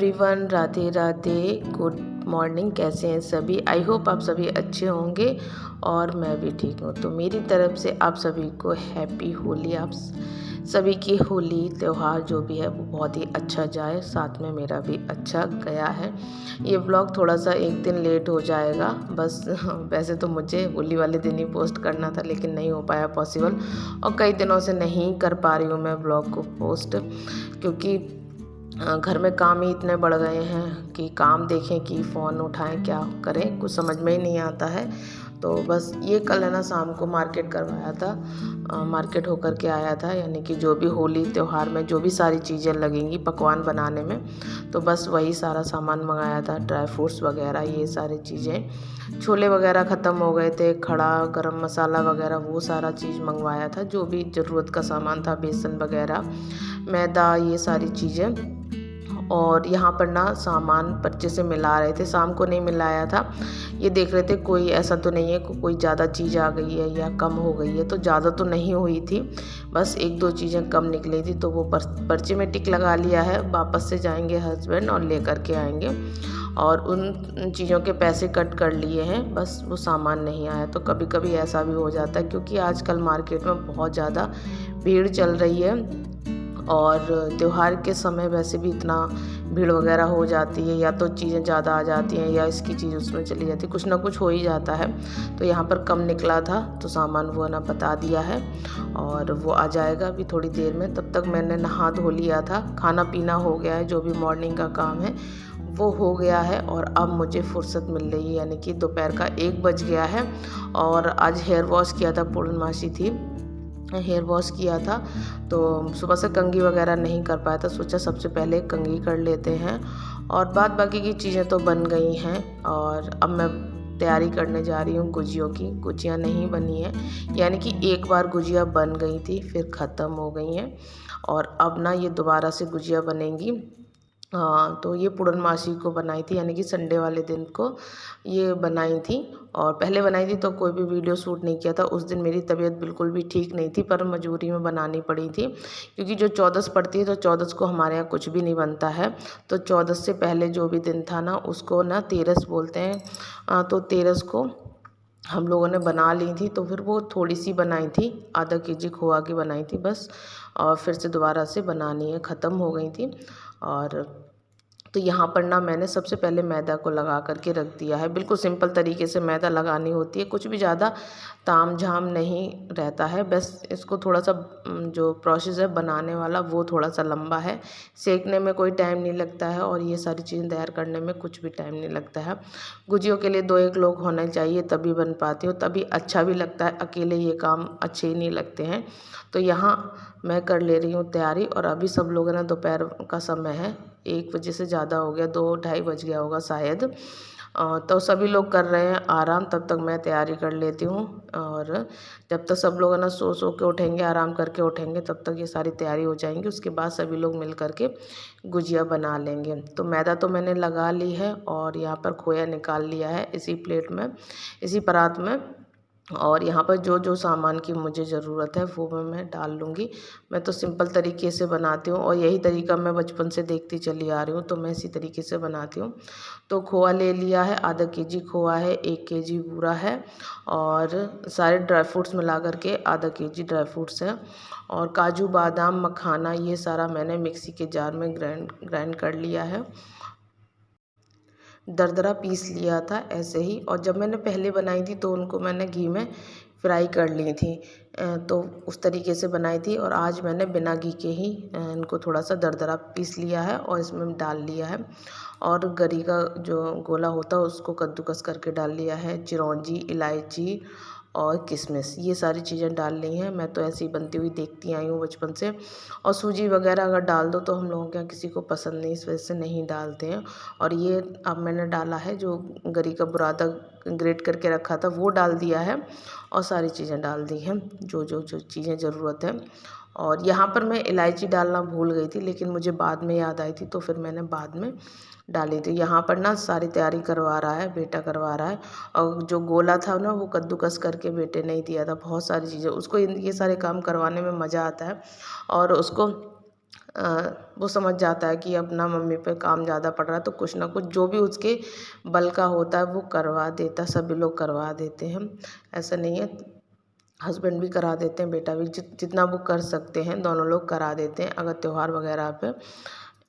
Everyone, Radhe Radhe, good morning. कैसे हैं सभी? आई होप आप सभी अच्छे होंगे और मैं भी ठीक हूँ। तो मेरी तरफ से आप सभी को हैप्पी होली। आप सभी की होली त्यौहार जो भी है वो बहुत ही अच्छा जाए, साथ में मेरा भी अच्छा गया है। ये व्लॉग थोड़ा सा एक दिन लेट हो जाएगा बस। वैसे तो मुझे होली वाले दिन ही पोस्ट करना था लेकिन नहीं हो पाया पॉसिबल, और कई दिनों से नहीं कर पा रही हूँ मैं व्लॉग को पोस्ट, क्योंकि घर में काम ही इतने बढ़ गए हैं कि काम देखें कि फ़ोन उठाएं, क्या करें कुछ समझ में ही नहीं आता है। तो बस ये कल है ना, शाम को मार्केट करवाया था, मार्केट होकर के आया था, यानी कि जो भी होली त्यौहार में जो भी सारी चीज़ें लगेंगी पकवान बनाने में, तो बस वही सारा सामान मंगाया था, ड्राई फ्रूट्स वगैरह ये सारी चीज़ें। छोले वगैरह ख़त्म हो गए थे, खड़ा गरम मसाला वगैरह वो सारा चीज़ मंगवाया था, जो भी ज़रूरत का सामान था, बेसन वगैरह, मैदा, ये सारी चीज़ें। और यहाँ पर ना सामान पर्चे से मिला रहे थे, शाम को नहीं मिलाया था। ये देख रहे थे कोई ऐसा तो नहीं है कोई ज़्यादा चीज़ आ गई है या कम हो गई है, तो ज़्यादा तो नहीं हुई थी, बस एक दो चीज़ें कम निकली थी, तो वो पर्चे में टिक लगा लिया है। वापस से जाएंगे हस्बैंड और लेकर के आएंगे, और उन चीज़ों के पैसे कट कर लिए हैं, बस वो सामान नहीं आया। तो कभी कभी ऐसा भी हो जाता है, क्योंकि आजकल मार्केट में बहुत ज़्यादा भीड़ चल रही है, और त्यौहार के समय वैसे भी इतना भीड़ वगैरह हो जाती है, या तो चीज़ें ज़्यादा आ जाती हैं या इसकी चीज़ उसमें चली जाती है, कुछ ना कुछ हो ही जाता है। तो यहाँ पर कम निकला था तो सामान वो ना बता दिया है, और वो आ जाएगा अभी थोड़ी देर में। तब तक मैंने नहा धो लिया था, खाना पीना हो गया है, जो भी मॉर्निंग का काम है वो हो गया है, और अब मुझे फुर्सत मिल रही है, यानी कि दोपहर का 1 बज गया है। और आज हेयर वॉश किया था, पूर्णमासी थी, हेयर वॉश किया था, तो सुबह से कंघी वगैरह नहीं कर पाया था, सोचा सबसे पहले कंघी कर लेते हैं, और बाद बाकी की चीज़ें तो बन गई हैं। और अब मैं तैयारी करने जा रही हूँ गुजियों की। गुजिया नहीं बनी है, यानी कि एक बार गुजिया बन गई थी फिर ख़त्म हो गई हैं, और अब ना ये दोबारा से गुजिया बनेंगी। हाँ, तो ये पूर्णमासी को बनाई थी, यानी कि संडे वाले दिन को ये बनाई थी। और पहले बनाई थी तो कोई भी वीडियो शूट नहीं किया था, उस दिन मेरी तबीयत बिल्कुल भी ठीक नहीं थी, पर मजबूरी में बनानी पड़ी थी, क्योंकि जो 14 पड़ती है तो 14 को हमारे यहाँ कुछ भी नहीं बनता है। तो 14 से पहले जो भी दिन था ना, उसको ना तेरस बोलते हैं। तो तेरस को हम लोगों ने बना ली थी, तो फिर वो थोड़ी सी बनाई थी, आधा केजी खोआ की बनाई थी बस, और फिर से दोबारा से बनानी है, ख़त्म हो गई थी। और तो यहाँ पर ना मैंने सबसे पहले मैदा को लगा करके रख दिया है, बिल्कुल सिंपल तरीके से मैदा लगानी होती है, कुछ भी ज़्यादा ताम झाम नहीं रहता है। बस इसको थोड़ा सा जो प्रोसेस है बनाने वाला वो थोड़ा सा लंबा है, सेकने में कोई टाइम नहीं लगता है, और ये सारी चीज़ें तैयार करने में कुछ भी टाइम नहीं लगता है। गुजियों के लिए 2-1 लोग होने चाहिए, तभी बन पाती हो, तभी अच्छा भी लगता है, अकेले ये काम अच्छे ही नहीं लगते हैं। तो यहाँ मैं कर ले रही हूँ तैयारी, और अभी सब लोगों ने, दोपहर का समय है, 1 बजे से ज़्यादा हो गया, 2-2:30 बज गया होगा शायद। तो सभी लोग कर रहे हैं आराम, तब तक मैं तैयारी कर लेती हूँ। और जब तक सब लोग है ना सो के उठेंगे, आराम करके उठेंगे, तब तक ये सारी तैयारी हो जाएंगी, उसके बाद सभी लोग मिल करके गुजिया बना लेंगे। तो मैदा तो मैंने लगा ली है, और यहाँ पर खोया निकाल लिया है इसी प्लेट में, इसी परात में। और यहाँ पर जो जो सामान की मुझे ज़रूरत है वो मैं डाल लूँगी। मैं तो सिंपल तरीके से बनाती हूँ, और यही तरीका मैं बचपन से देखती चली आ रही हूँ, तो मैं इसी तरीके से बनाती हूँ। तो खोआ ले लिया है, आधा केजी खोआ है, 1 केजी बूरा है, और सारे ड्राई फ्रूट्स मिला करके आधा केजी ड्राई फ्रूट्स है, और काजू बादाम मखाना ये सारा मैंने मिक्सी के जार में ग्राइंड कर लिया है, दरदरा पीस लिया था ऐसे ही। और जब मैंने पहले बनाई थी तो उनको मैंने घी में फ्राई कर ली थी, तो उस तरीके से बनाई थी। और आज मैंने बिना घी के ही इनको थोड़ा सा दरदरा पीस लिया है और इसमें डाल लिया है, और गरी का जो गोला होता है उसको कद्दूकस करके डाल लिया है, चिरौंजी, इलायची और किशमिश, ये सारी चीज़ें डाल ली हैं। मैं तो ऐसी बनती हुई देखती आई हूँ बचपन से। और सूजी वगैरह अगर डाल दो तो हम लोगों के यहाँ किसी को पसंद नहीं, इस वजह से नहीं डालते हैं। और ये अब मैंने डाला है, जो गरी का बुरादा ग्रेट करके रखा था वो डाल दिया है, और सारी चीज़ें डाल दी हैं जो चीज़ें ज़रूरत है। और यहाँ पर मैं इलायची डालना भूल गई थी, लेकिन मुझे बाद में याद आई थी, तो फिर मैंने बाद में डाली थी। यहाँ पर ना सारी तैयारी करवा रहा है, बेटा करवा रहा है। और जो गोला था ना वो कद्दूकस करके बेटे ने ही दिया था, बहुत सारी चीज़ें उसको, ये सारे काम करवाने में मज़ा आता है। और उसको वो समझ जाता है कि अपना मम्मी पे काम ज़्यादा पड़ रहा है, तो कुछ ना कुछ जो भी उसके बल का होता है वो करवा देता, सभी लोग करवा देते हैं। ऐसा नहीं है, हस्बैंड भी करा देते हैं, बेटा भी, जितना वो कर सकते हैं दोनों लोग करा देते हैं। अगर त्योहार वगैरह पे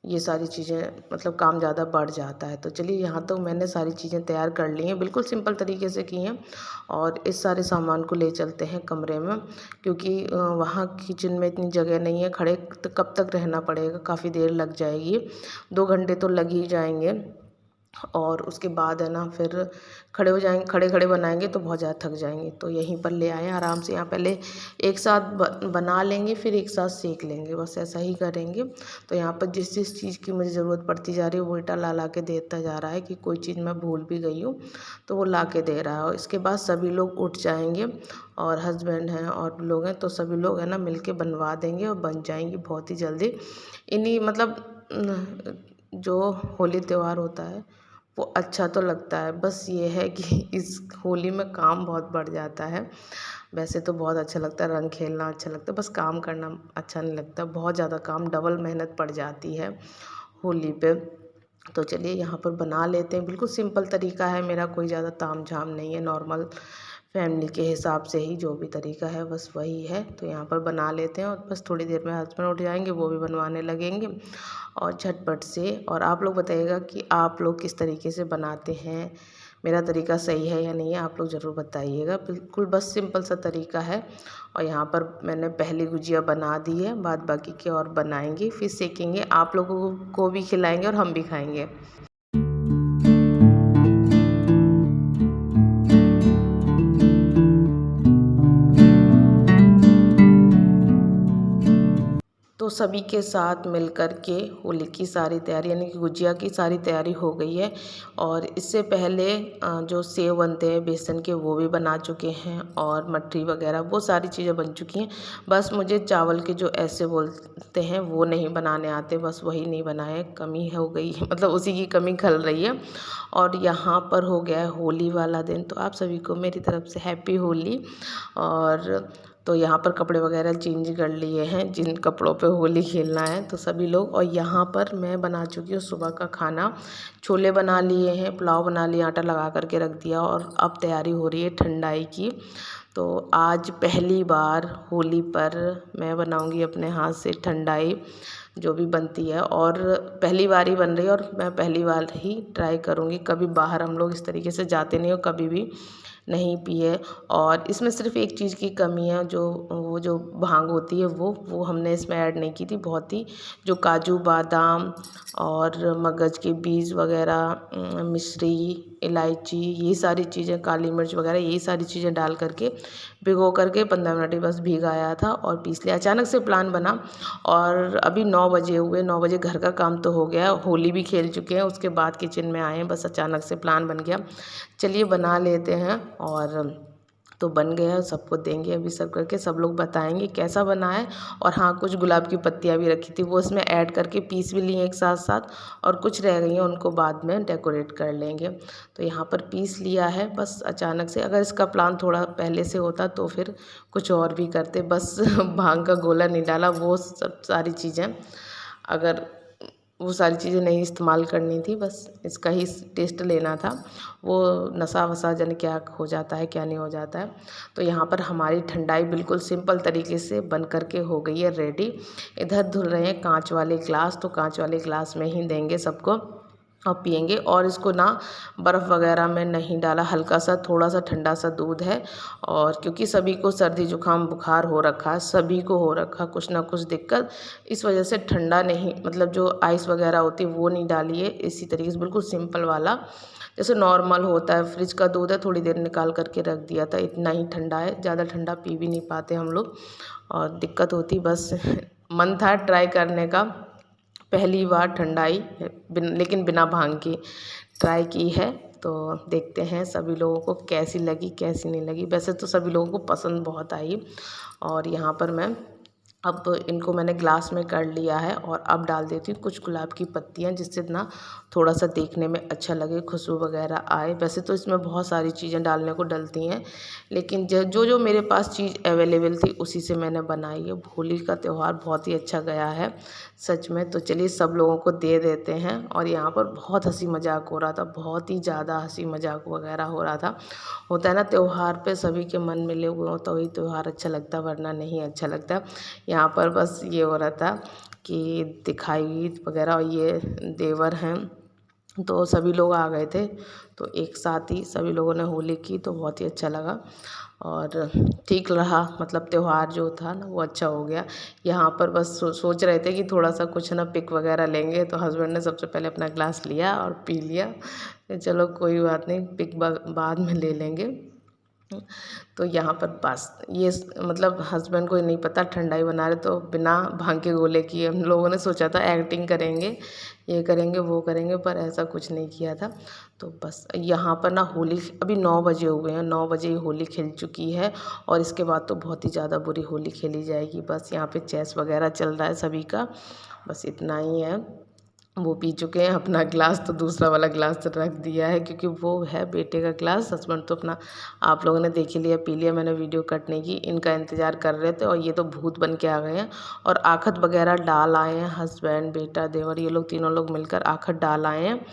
ये सारी चीज़ें मतलब काम ज़्यादा बढ़ जाता है। तो चलिए, यहाँ तो मैंने सारी चीज़ें तैयार कर ली हैं, बिल्कुल सिंपल तरीके से की हैं। और इस सारे सामान को ले चलते हैं कमरे में, क्योंकि वहाँ किचन में इतनी जगह नहीं है, खड़े तो कब तक रहना पड़ेगा, काफ़ी देर लग जाएगी, 2 घंटे तो लग ही जाएंगे। और उसके बाद है ना, फिर खड़े हो जाएंगे, खड़े खड़े बनाएंगे तो बहुत ज़्यादा थक जाएंगे। तो यहीं पर ले आए आराम से, यहाँ पहले एक साथ बना लेंगे, फिर एक साथ सेक लेंगे, बस ऐसा ही करेंगे। तो यहाँ पर जिस जिस चीज़ की मुझे ज़रूरत पड़ती जा रही है वो बेटा ला के देता जा रहा है, कि कोई चीज़ मैं भूल भी गई हूँ तो वो ला के दे रहा है। और इसके बाद सभी लोग उठ जाएंगे, और हस्बैंड हैं और लोग हैं, तो सभी लोग है ना मिल के बनवा देंगे और बन जाएंगी बहुत ही जल्दी। इन्हीं मतलब जो होली त्यौहार होता है वो अच्छा तो लगता है, बस ये है कि इस होली में काम बहुत बढ़ जाता है। वैसे तो बहुत अच्छा लगता है, रंग खेलना अच्छा लगता है, बस काम करना अच्छा नहीं लगता, बहुत ज़्यादा काम, डबल मेहनत पड़ जाती है होली पे। तो चलिए, यहाँ पर बना लेते हैं, बिल्कुल सिंपल तरीका है मेरा, कोई ज़्यादा तामझाम नहीं है, नॉर्मल फैमिली के हिसाब से ही जो भी तरीका है बस वही है। तो यहाँ पर बना लेते हैं, और बस थोड़ी देर में हस्बैंड उठ जाएंगे, वो भी बनवाने लगेंगे और झटपट से। और आप लोग बताइएगा कि आप लोग किस तरीके से बनाते हैं, मेरा तरीका सही है या नहीं है, आप लोग ज़रूर बताइएगा। बिल्कुल बस सिंपल सा तरीका है। और यहाँ पर मैंने पहली गुजिया बना दी है, बाद बाकी के और बनाएंगे, फिर सेकेंगे, आप लोगों को भी खिलाएंगे और हम भी खाएंगे। तो सभी के साथ मिल कर के होली की सारी तैयारी, यानी कि गुजिया की सारी तैयारी हो गई है। और इससे पहले जो सेव बनते हैं बेसन के, वो भी बना चुके हैं, और मठरी वगैरह वो सारी चीज़ें बन चुकी हैं। बस मुझे चावल के जो ऐसे बोलते हैं वो नहीं बनाने आते, बस वही नहीं बनाए, कमी हो गई है, मतलब उसी की कमी खल रही है। और यहाँ पर हो गया है होली वाला दिन, तो आप सभी को मेरी तरफ से हैप्पी होली। और तो यहाँ पर कपड़े वगैरह चेंज कर लिए हैं, जिन कपड़ों पे होली खेलना है, तो सभी लोग। और यहाँ पर मैं बना चुकी हूँ सुबह का खाना, छोले बना लिए हैं, पुलाव बना लिया, आटा लगा करके रख दिया, और अब तैयारी हो रही है ठंडाई की। तो आज पहली बार होली पर मैं बनाऊंगी अपने हाथ से ठंडाई, जो भी बनती है, और पहली बार ही बन रही है, और मैं पहली बार ही ट्राई करूँगी। कभी बाहर हम लोग इस तरीके से जाते नहीं हो, कभी भी नहीं पिए। और इसमें सिर्फ एक चीज़ की कमी है, जो वो जो भांग होती है वो हमने इसमें ऐड नहीं की थी। बहुत ही जो काजू बादाम और मगज के बीज वगैरह, मिश्री, इलायची, ये सारी चीज़ें, काली मिर्च वगैरह, यही सारी चीज़ें डाल करके भिगो करके 15 मिनट ही बस भिगाया था और पीस लिया। अचानक से प्लान बना, और अभी 9 बजे हुए, 9 बजे घर का काम तो हो गया, होली भी खेल चुके हैं, उसके बाद किचन में आए हैं, बस अचानक से प्लान बन गया, चलिए बना लेते हैं। और तो बन गया, सबको देंगे अभी सर्व करके, सब लोग बताएंगे कैसा बना है। और हाँ, कुछ गुलाब की पत्तियाँ भी रखी थी, वो इसमें ऐड करके पीस भी लिए एक साथ साथ, और कुछ रह गई हैं, उनको बाद में डेकोरेट कर लेंगे। तो यहाँ पर पीस लिया है, बस अचानक से, अगर इसका प्लान थोड़ा पहले से होता तो फिर कुछ और भी करते, बस भांग का गोला नहीं डाला, वो सब सारी चीज़ें, अगर वो सारी चीज़ें नहीं इस्तेमाल करनी थी, बस इसका ही टेस्ट लेना था। वो नशा वशा जाने क्या हो जाता है, क्या नहीं हो जाता है। तो यहाँ पर हमारी ठंडाई बिल्कुल सिंपल तरीके से बन कर के हो गई है रेडी। इधर धुल रहे हैं कांच वाले ग्लास, तो कांच वाले ग्लास में ही देंगे सबको और पियेंगे। और इसको ना बर्फ़ वगैरह में नहीं डाला, हल्का सा थोड़ा सा ठंडा सा दूध है। और क्योंकि सभी को सर्दी जुकाम बुखार हो रखा है, सभी को हो रखा कुछ ना कुछ दिक्कत, इस वजह से ठंडा नहीं, मतलब जो आइस वगैरह होती है वो नहीं डाली है। इसी तरीके से बिल्कुल सिंपल वाला, जैसे नॉर्मल होता है, फ्रिज का दूध है, थोड़ी देर निकाल करके रख दिया था, इतना ही ठंडा है, ज़्यादा ठंडा पी भी नहीं पाते हम लोग, और दिक्कत होती, बस मन था ट्राई करने का, पहली बार ठंडाई लेकिन बिना भांग की ट्राई की है। तो देखते हैं सभी लोगों को कैसी लगी कैसी नहीं लगी। वैसे तो सभी लोगों को पसंद बहुत आई। और यहाँ पर मैं अब इनको मैंने ग्लास में कर लिया है और अब डाल देती हूँ कुछ गुलाब की पत्तियाँ, जिससे ना थोड़ा सा देखने में अच्छा लगे, खुशबू वगैरह आए। वैसे तो इसमें बहुत सारी चीज़ें डालने को डलती हैं, लेकिन जो जो मेरे पास चीज़ अवेलेबल थी उसी से मैंने बनाई है। होली का त्यौहार बहुत ही अच्छा गया है सच में। तो चलिए सब लोगों को दे देते हैं। और यहाँ पर बहुत हंसी मजाक हो रहा था, बहुत ही ज़्यादा हंसी मजाक वगैरह हो रहा था। होता है ना त्योहार पे सभी के मन मिले हुए हो तो वही त्यौहार अच्छा लगता, वरना नहीं अच्छा लगता। यहाँ पर बस ये हो रहा था कि दिखाई वगैरह, और ये देवर हैं तो सभी लोग आ गए थे, तो एक साथ ही सभी लोगों ने होली की, तो बहुत ही अच्छा लगा और ठीक रहा। मतलब त्यौहार जो था ना वो अच्छा हो गया। यहाँ पर बस सोच रहे थे कि थोड़ा सा कुछ ना पिक वगैरह लेंगे, तो हस्बैंड ने सबसे पहले अपना ग्लास लिया और पी लिया। चलो कोई बात नहीं, पिक बाद में ले लेंगे। तो यहाँ पर बस ये मतलब हस्बैंड को नहीं पता ठंडाई बना रहे, तो बिना भांग के गोले किए। हम लोगों ने सोचा था एक्टिंग करेंगे, ये करेंगे वो करेंगे, पर ऐसा कुछ नहीं किया था। तो बस यहाँ पर ना होली अभी 9 बजे हुए हैं, 9 बजे ही होली खेल चुकी है और इसके बाद तो बहुत ही ज़्यादा बुरी होली खेली जाएगी। बस यहाँ पे चेस वगैरह चल रहा है सभी का, बस इतना ही है। वो पी चुके हैं अपना ग्लास, तो दूसरा वाला ग्लास रख दिया है क्योंकि वो है बेटे का ग्लास। हस्बैंड तो अपना आप लोगों ने देख ही लिया, पी लिया। मैंने वीडियो कट नहीं की, इनका इंतज़ार कर रहे थे और ये तो भूत बन के आ गए हैं और आखत वगैरह डाल आए हैं। हस्बैंड, बेटा, देवर, ये लोग तीनों लोग मिलकर आखत डाल आए हैं।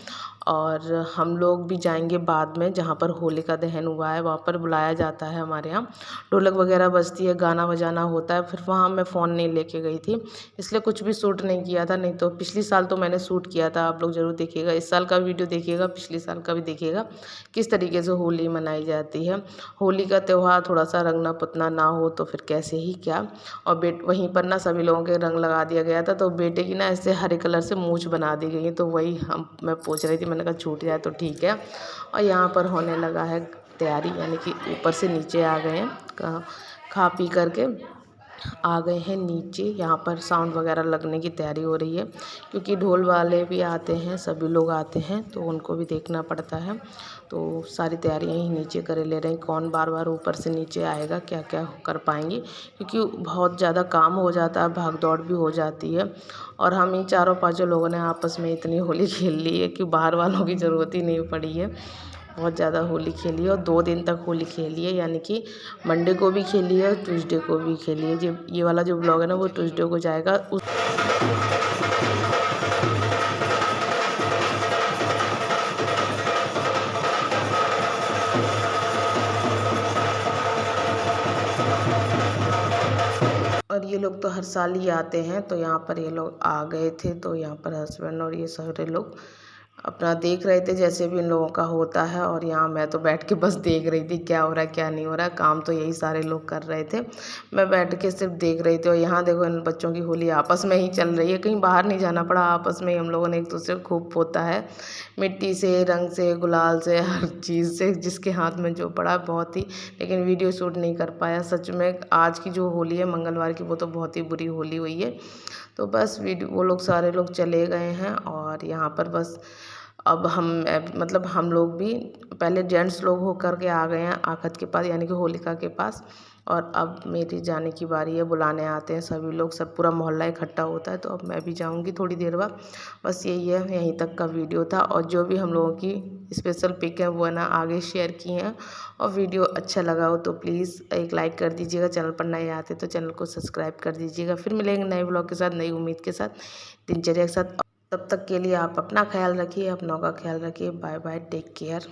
और हम लोग भी जाएंगे बाद में, जहाँ पर होलिका दहन हुआ है वहाँ पर बुलाया जाता है हमारे यहाँ। ढोलक वगैरह बजती है, गाना बजाना होता है। फिर वहाँ मैं फ़ोन नहीं लेके गई थी, इसलिए कुछ भी शूट नहीं किया था। नहीं तो पिछली साल तो मैंने शूट किया था, आप लोग ज़रूर देखिएगा। इस साल का वीडियो देखिएगा, पिछले साल का भी देखिएगा किस तरीके से होली मनाई जाती है। होली का त्यौहार थोड़ा सा रंगना पुतना ना हो तो फिर कैसे ही क्या। और वहीं पर ना सभी लोगों के रंग लगा दिया गया था, तो बेटे की ना ऐसे हरे कलर से मूंछ बना दी गई है, तो वही मैं पूछ रही थी, मैंने कहा छूट जाए तो ठीक है। और यहाँ पर होने लगा है तैयारी, यानी कि ऊपर से नीचे आ गए हैं, खा पी करके आ गए हैं नीचे। यहाँ पर साउंड वगैरह लगने की तैयारी हो रही है, क्योंकि ढोल वाले भी आते हैं, सभी लोग आते हैं, तो उनको भी देखना पड़ता है। तो सारी तैयारियां ही नीचे करे ले रहे हैं। कौन बार बार ऊपर से नीचे आएगा, क्या क्या कर पाएंगे, क्योंकि बहुत ज़्यादा काम हो जाता है, भाग दौड़ भी हो जाती है। और हम ही चारों पाँचों लोगों ने आपस में इतनी होली खेल ली है कि बाहर वालों की ज़रूरत ही नहीं पड़ी है। बहुत ज़्यादा होली खेली है और 2 दिन तक होली खेली है, यानी कि मंडे को भी खेली है और ट्यूसडे को भी खेली है। जो ये वाला जो ब्लॉग है ना वो ट्यूसडे को जाएगा। और ये लोग तो हर साल ही आते हैं, तो यहाँ पर ये लोग आ गए थे, तो यहाँ पर हस्बैंड और ये सारे लोग अपना देख रहे थे जैसे भी इन लोगों का होता है। और यहाँ मैं तो बैठ के बस देख रही थी क्या हो रहा है क्या नहीं हो रहा है। काम तो यही सारे लोग कर रहे थे, मैं बैठ के सिर्फ देख रही थी। और यहाँ देखो इन बच्चों की होली आपस में ही चल रही है, कहीं बाहर नहीं जाना पड़ा, आपस में ही हम लोगों ने एक दूसरे को खूब पोता है, मिट्टी से, रंग से, गुलाल से, हर चीज़ से, जिसके हाथ में जो पड़ा बहुत ही। लेकिन वीडियो शूट नहीं कर पाया सच में। आज की जो होली है मंगलवार की, वो तो बहुत ही बुरी होली हुई है। तो बस वीडियो वो लोग सारे लोग चले गए हैं और यहाँ पर बस अब मतलब हम लोग भी पहले जेंट्स लोग होकर के आ गए हैं आखत के पास, यानी कि होलिका के पास। और अब मेरी जाने की बारी है, बुलाने आते हैं सभी लोग, सब पूरा मोहल्ला इकट्ठा होता है, तो अब मैं भी जाऊंगी थोड़ी देर बाद। बस यही है, यहीं तक का वीडियो था। और जो भी हम लोगों की स्पेशल पिक है वो है ना आगे शेयर की हैं। और वीडियो अच्छा लगा हो तो प्लीज़ एक लाइक कर दीजिएगा, चैनल पर नए आते तो चैनल को सब्सक्राइब कर दीजिएगा। फिर मिलेंगे नए ब्लॉग के साथ, नई उम्मीद के साथ, दिनचर्या के साथ। तब तक के लिए आप अपना ख्याल रखिए, अपनों का ख्याल रखिए। Bye bye, take care.